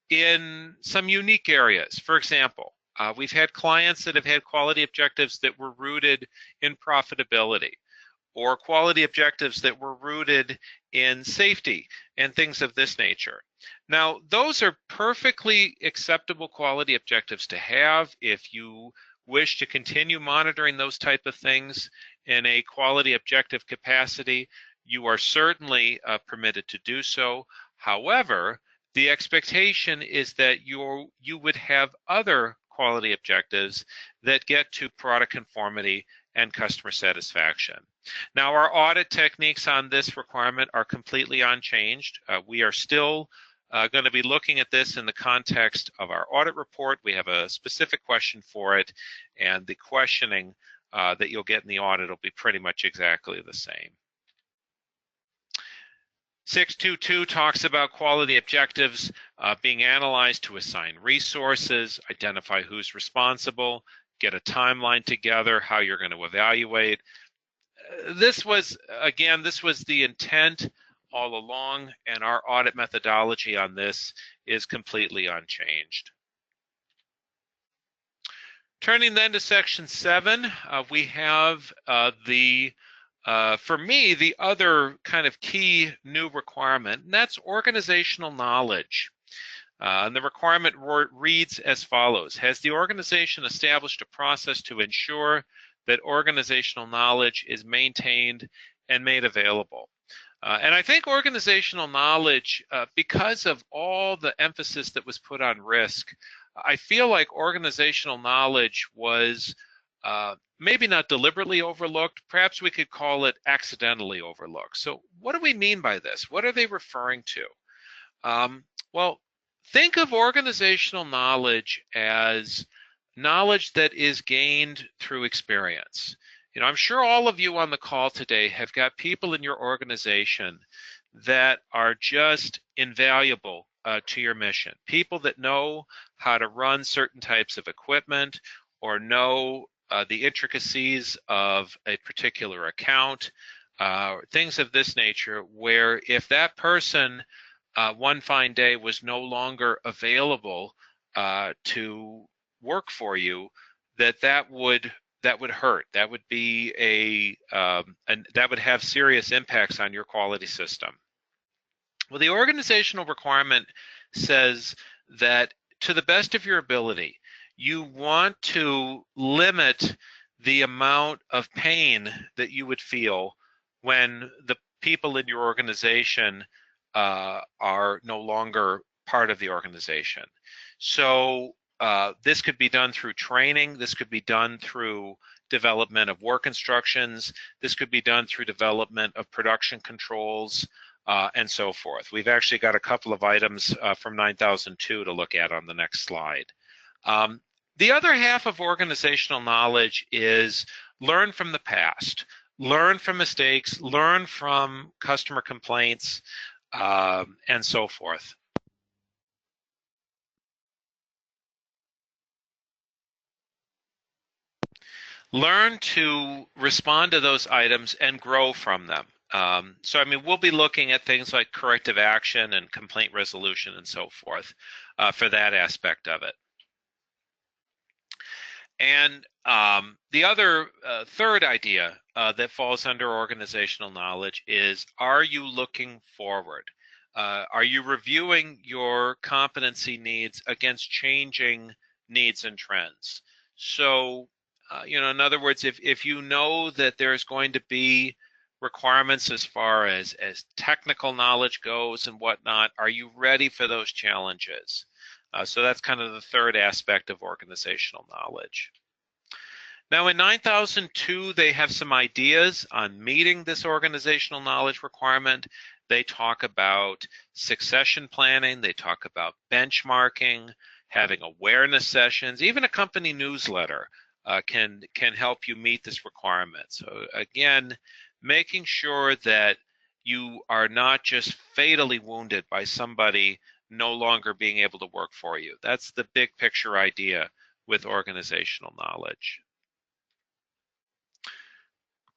[SPEAKER 1] in some unique areas. For example, we've had clients that have had quality objectives that were rooted in profitability, or quality objectives that were rooted in safety and things of this nature. Now, those are perfectly acceptable quality objectives to have if you wish to continue monitoring those type of things in a quality objective capacity. You are certainly permitted to do so. However, the expectation is that you would have other quality objectives that get to product conformity and customer satisfaction. Now, our audit techniques on this requirement are completely unchanged. We are still going to be looking at this in the context of our audit report. We have a specific question for it, and the questioning that you'll get in the audit will be pretty much exactly the same. 6.2.2 talks about quality objectives being analyzed to assign resources, identify who's responsible, get a timeline together, how you're going to evaluate. This was the intent all along, and our audit methodology on this is completely unchanged. Turning then to section 7, we have for me, the other kind of key new requirement, and that's organizational knowledge. And the requirement reads as follows: has the organization established a process to ensure that organizational knowledge is maintained and made available? And I think organizational knowledge, because of all the emphasis that was put on risk, I feel like organizational knowledge was maybe not deliberately overlooked. Perhaps we could call it accidentally overlooked. So what do we mean by this? What are they referring to? Well, think of organizational knowledge as knowledge that is gained through experience. You know, I'm sure all of you on the call today have got people in your organization that are just invaluable to your mission. People that know how to run certain types of equipment or know the intricacies of a particular account, things of this nature, where if that person one fine day was no longer available to work for you, that would hurt. That would be that would have serious impacts on your quality system. Well, the organizational requirement says that to the best of your ability, you want to limit the amount of pain that you would feel when the people in your organization are no longer part of the organization. So this could be done through training. This could be done through development of work instructions. This could be done through development of production controls and so forth. We've actually got a couple of items from 9002 to look at on the next slide. The other half of organizational knowledge is learn from the past. learn from mistakes, learn from customer complaints, and so forth. Learn to respond to those items and grow from them. So, I mean, we'll be looking at things like corrective action and complaint resolution and so forth for that aspect of it. And the other third idea that falls under organizational knowledge is, are you looking forward? Are you reviewing your competency needs against changing needs and trends? So, you know, in other words, if you know that there's going to be requirements as far as technical knowledge goes and whatnot, are you ready for those challenges? So that's kind of the third aspect of organizational knowledge. Now in 9002, they have some ideas on meeting this organizational knowledge requirement. They talk about succession planning, they talk about benchmarking, having awareness sessions, even a company newsletter can help you meet this requirement. So again, making sure that you are not just fatally wounded by somebody no longer being able to work for you. That's the big picture idea with organizational knowledge.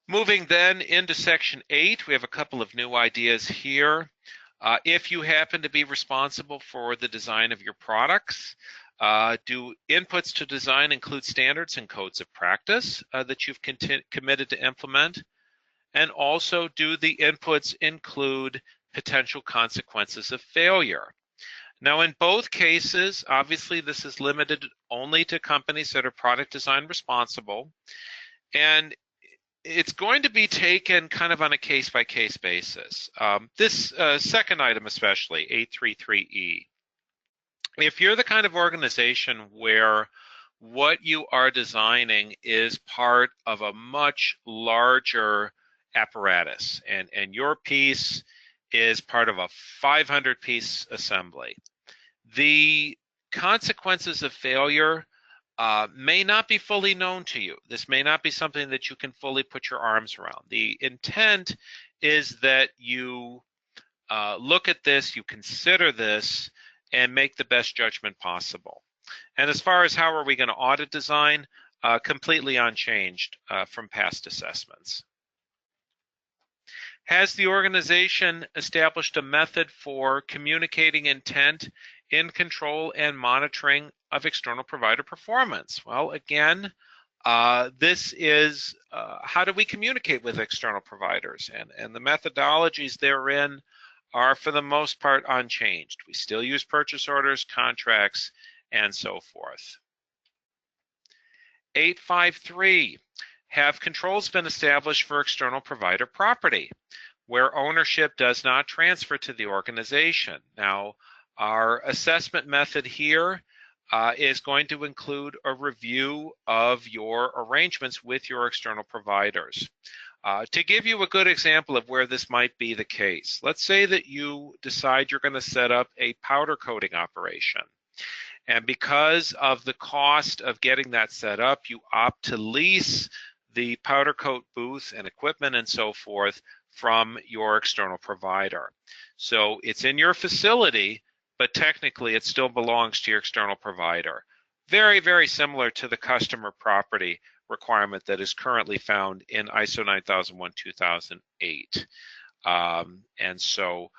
[SPEAKER 1] Moving then into section 8, we have a couple of new ideas here. If you happen to be responsible for the design of your products, do inputs to design include standards and codes of practice that you've committed to implement? And also, do the inputs include potential consequences of failure? Now, in both cases, obviously this is limited only to companies that are product design responsible, and it's going to be taken kind of on a case-by-case basis. This second item especially, 833E. If you're the kind of organization where what you are designing is part of a much larger apparatus, and your piece is part of a 500-piece assembly, the consequences of failure may not be fully known to you. This may not be something that you can fully put your arms around. The intent is that you look at this, you consider this, and make the best judgment possible. And as far as how are we going to audit design, completely unchanged from past assessments. Has the organization established a method for communicating intent in control and monitoring of external provider performance? Well, again, this is how do we communicate with external providers? And the methodologies therein are for the most part unchanged. We still use purchase orders, contracts, and so forth. 853, have controls been established for external provider property where ownership does not transfer to the organization? Now, our assessment method here is going to include a review of your arrangements with your external providers. To give you a good example of where this might be the case, let's say that you decide you're going to set up a powder coating operation. And because of the cost of getting that set up, you opt to lease the powder coat booth and equipment and so forth from your external provider. So it's in your facility, but technically it still belongs to your external provider. Very, very similar to the customer property requirement that is currently found in ISO 9001-2008. And so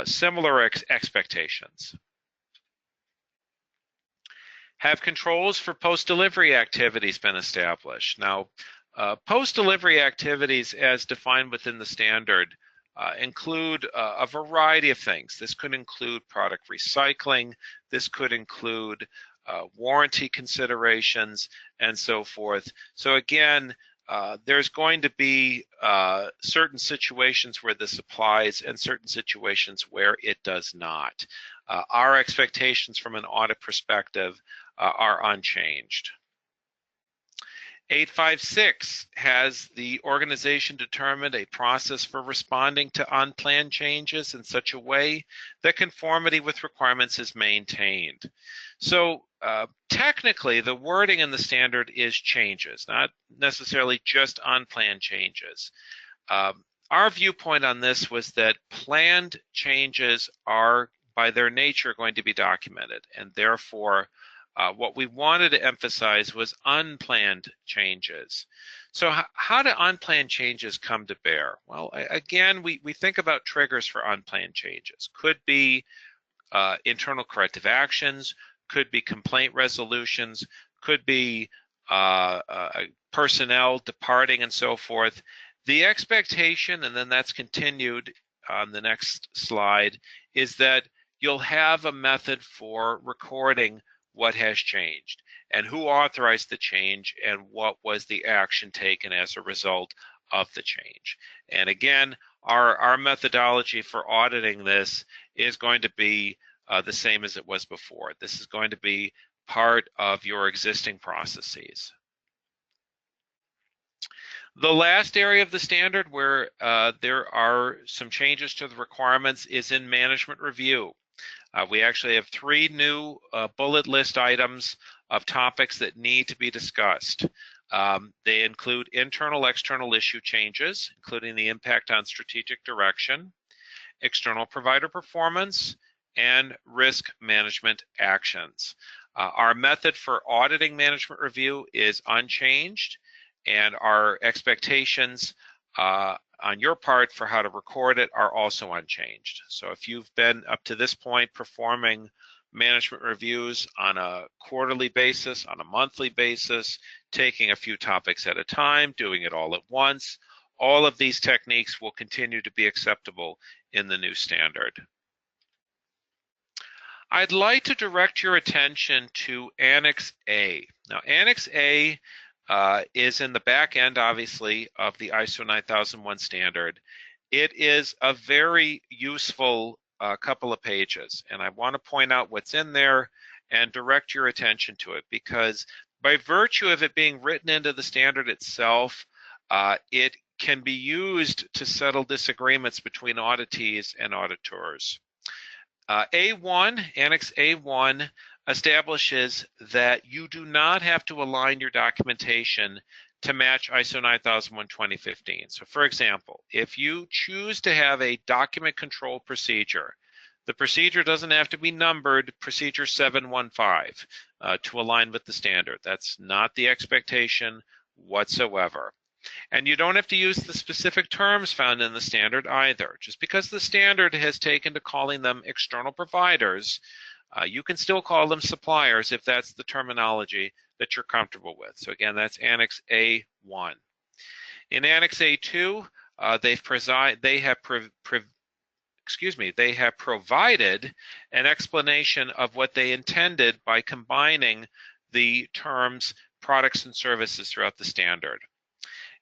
[SPEAKER 1] similar expectations. Have controls for post-delivery activities been established? Now, post-delivery activities as defined within the standard include a variety of things. This could include product recycling, this could include warranty considerations, and so forth. So again, there's going to be certain situations where this applies and certain situations where it does not. Our expectations from an audit perspective are unchanged. 856 has the organization determined a process for responding to unplanned changes in such a way that conformity with requirements is maintained. So technically, the wording in the standard is changes, not necessarily just unplanned changes. Our viewpoint on this was that planned changes are, by their nature, going to be documented, and therefore what we wanted to emphasize was unplanned changes. So how do unplanned changes come to bear? Well, again, we think about triggers for unplanned changes. Could be internal corrective actions, could be complaint resolutions, could be personnel departing and so forth. The expectation, and then that's continued on the next slide, is that you'll have a method for recording what has changed and who authorized the change and what was the action taken as a result of the change. And again, our methodology for auditing this is going to be the same as it was before. This is going to be part of your existing processes. The last area of the standard where there are some changes to the requirements is in management review. We actually have 3 new bullet list items of topics that need to be discussed. They include internal, external issue changes, including the impact on strategic direction, external provider performance, and risk management actions. Our method for auditing management review is unchanged, and our expectations on your part for how to record it are also unchanged. So if you've been up to this point performing management reviews on a quarterly basis, on a monthly basis, taking a few topics at a time, doing it all at once, all of these techniques will continue to be acceptable in the new standard. I'd like to direct your attention to Annex A. Now, Annex A is in the back end, obviously, of the ISO 9001 standard. It is a very useful couple of pages, and I want to point out what's in there and direct your attention to it, because by virtue of it being written into the standard itself, it can be used to settle disagreements between auditees and auditors. A1, Annex A1, establishes that you do not have to align your documentation to match ISO 9001:2015. So for example, if you choose to have a document control procedure, the procedure doesn't have to be numbered procedure 715 to align with the standard. That's not the expectation whatsoever. And you don't have to use the specific terms found in the standard either. Just because the standard has taken to calling them external providers, you can still call them suppliers if that's the terminology that you're comfortable with. So again, that's Annex A1. In Annex A2, they have provided an explanation of what they intended by combining the terms products and services throughout the standard.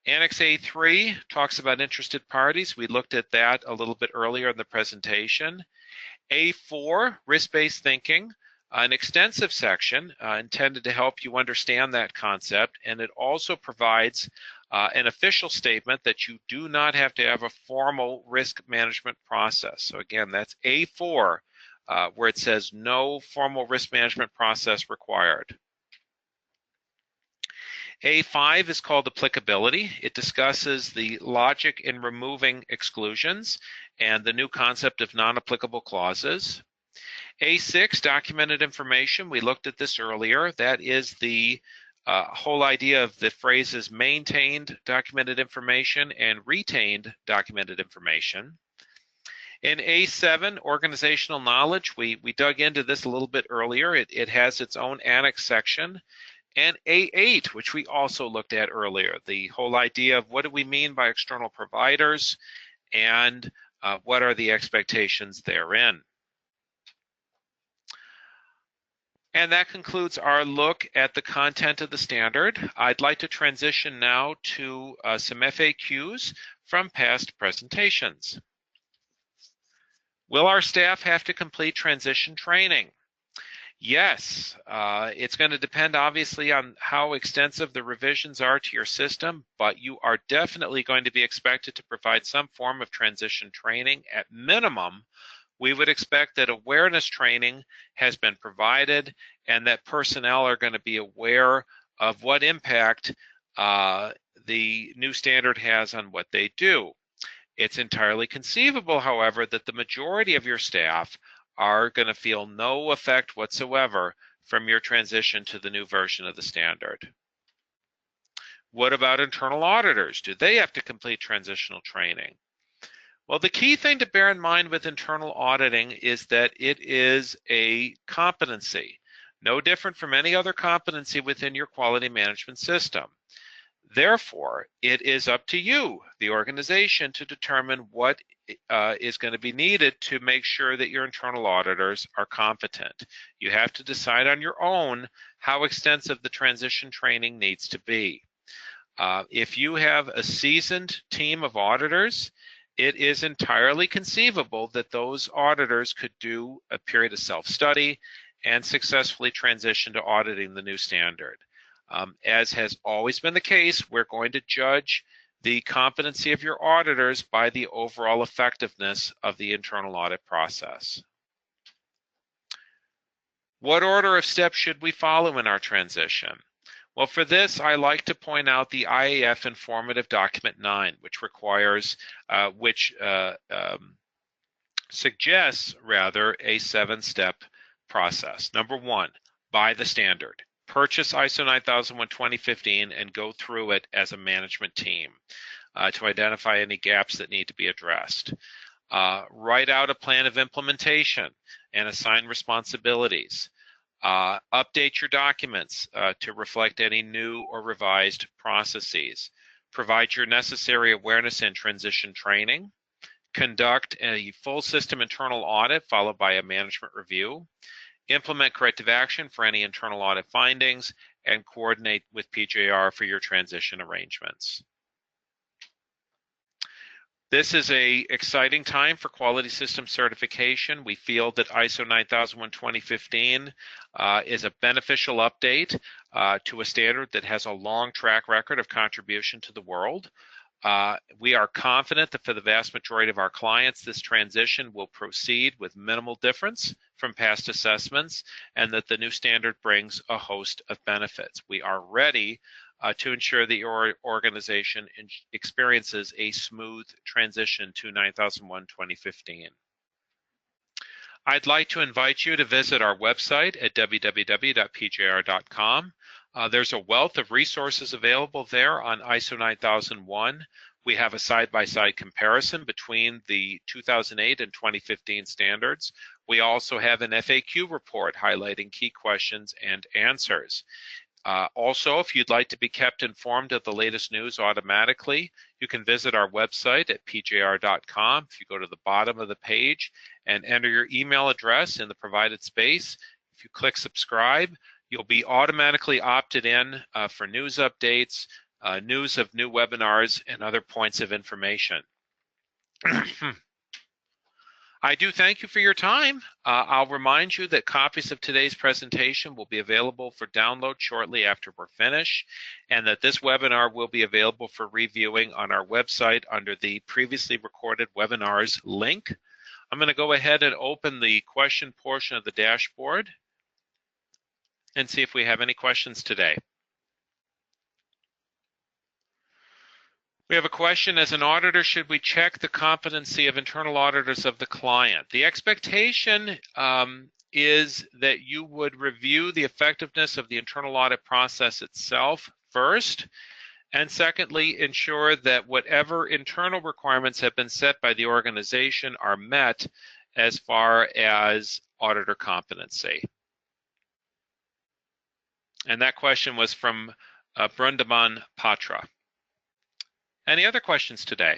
[SPEAKER 1] Annex A3 talks about interested parties. We looked at that a little bit earlier in the presentation. A4, risk-based thinking, an extensive section intended to help you understand that concept, and it also provides an official statement that you do not have to have a formal risk management process. So again, that's A4, where it says no formal risk management process required. A5 is called applicability. It discusses the logic in removing exclusions and the new concept of non-applicable clauses. A6, documented information. We looked at this earlier. That is the whole idea of the phrases maintained documented information and retained documented information. In A7, organizational knowledge, we dug into this a little bit earlier. It has its own annex section. And A8, which we also looked at earlier, the whole idea of what do we mean by external providers and what are the expectations therein. And that concludes our look at the content of the standard. I'd like to transition now to some FAQs from past presentations. Will our staff have to complete transition training? Yes, it's going to depend obviously on how extensive the revisions are to your system, but you are definitely going to be expected to provide some form of transition training. At minimum, we would expect that awareness training has been provided and that personnel are going to be aware of what impact the new standard has on what they do. It's entirely conceivable, however, that the majority of your staff are going to feel no effect whatsoever from your transition to the new version of the standard. What about internal auditors? Do they have to complete transitional training? Well, the key thing to bear in mind with internal auditing is that it is a competency, no different from any other competency within your quality management system. Therefore, it is up to you, the organization, to determine what is going to be needed to make sure that your internal auditors are competent. You have to decide on your own how extensive the transition training needs to be. If you have a seasoned team of auditors, it is entirely conceivable that those auditors could do a period of self-study and successfully transition to auditing the new standard. As has always been the case, we're going to judge the competency of your auditors by the overall effectiveness of the internal audit process. What order of steps should we follow in our transition? Well, for this, I like to point out the IAF Informative Document 9, which requires, suggests rather a 7-step process. Number 1, buy the standard. Purchase ISO 9001:2015 and go through it as a management team to identify any gaps that need to be addressed. Write out a plan of implementation and assign responsibilities. Update your documents to reflect any new or revised processes. Provide your necessary awareness and transition training. Conduct a full system internal audit followed by a management review. Implement corrective action for any internal audit findings, and coordinate with PJR for your transition arrangements. This is an exciting time for quality system certification. We feel that ISO 9001:2015 is a beneficial update to a standard that has a long track record of contribution to the world. We are confident that for the vast majority of our clients, this transition will proceed with minimal difference from past assessments, and that the new standard brings a host of benefits. We are ready to ensure that your organization experiences a smooth transition to 9001:2015. I'd like to invite you to visit our website at www.pjr.com. There's a wealth of resources available there on ISO 9001. We have a side-by-side comparison between the 2008 and 2015 standards. We also have an FAQ report highlighting key questions and answers. Also, if you'd like to be kept informed of the latest news automatically, you can visit our website at pjr.com. If you go to the bottom of the page and enter your email address in the provided space, if you click subscribe, you'll be automatically opted in for news updates, news of new webinars, and other points of information. I do thank you for your time. I'll remind you that copies of today's presentation will be available for download shortly after we're finished, and that this webinar will be available for reviewing on our website under the previously recorded webinars link. I'm going to go ahead and open the question portion of the dashboard and see if we have any questions today. We have a question: as an auditor, should we check the competency of internal auditors of the client? The expectation is that you would review the effectiveness of the internal audit process itself first, and secondly, ensure that whatever internal requirements have been set by the organization are met as far as auditor competency. And that question was from Brundaman Patra. Any other questions today?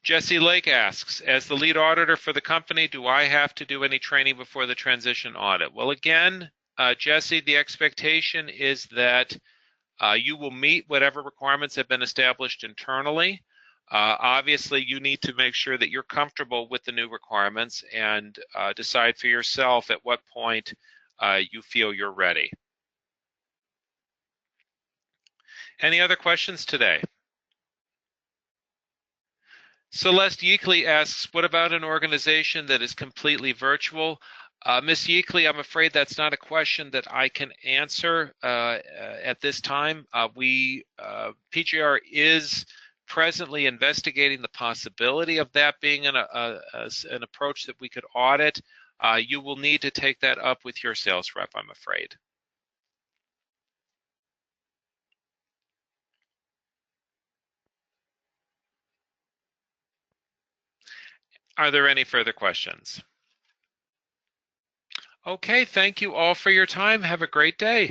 [SPEAKER 1] Jesse Lake asks, as the lead auditor for the company, do I have to do any training before the transition audit? Well, again, Jesse, the expectation is that you will meet whatever requirements have been established internally. Obviously, you need to make sure that you're comfortable with the new requirements and decide for yourself at what point you feel you're ready. Any other questions today? Celeste Yeakley asks, what about an organization that is completely virtual? Ms. Yeakley, I'm afraid that's not a question that I can answer at this time. PGR is presently investigating the possibility of that being an approach that we could audit. You will need to take that up with your sales rep, I'm afraid. Are there any further questions? Okay, thank you all for your time. Have a great day.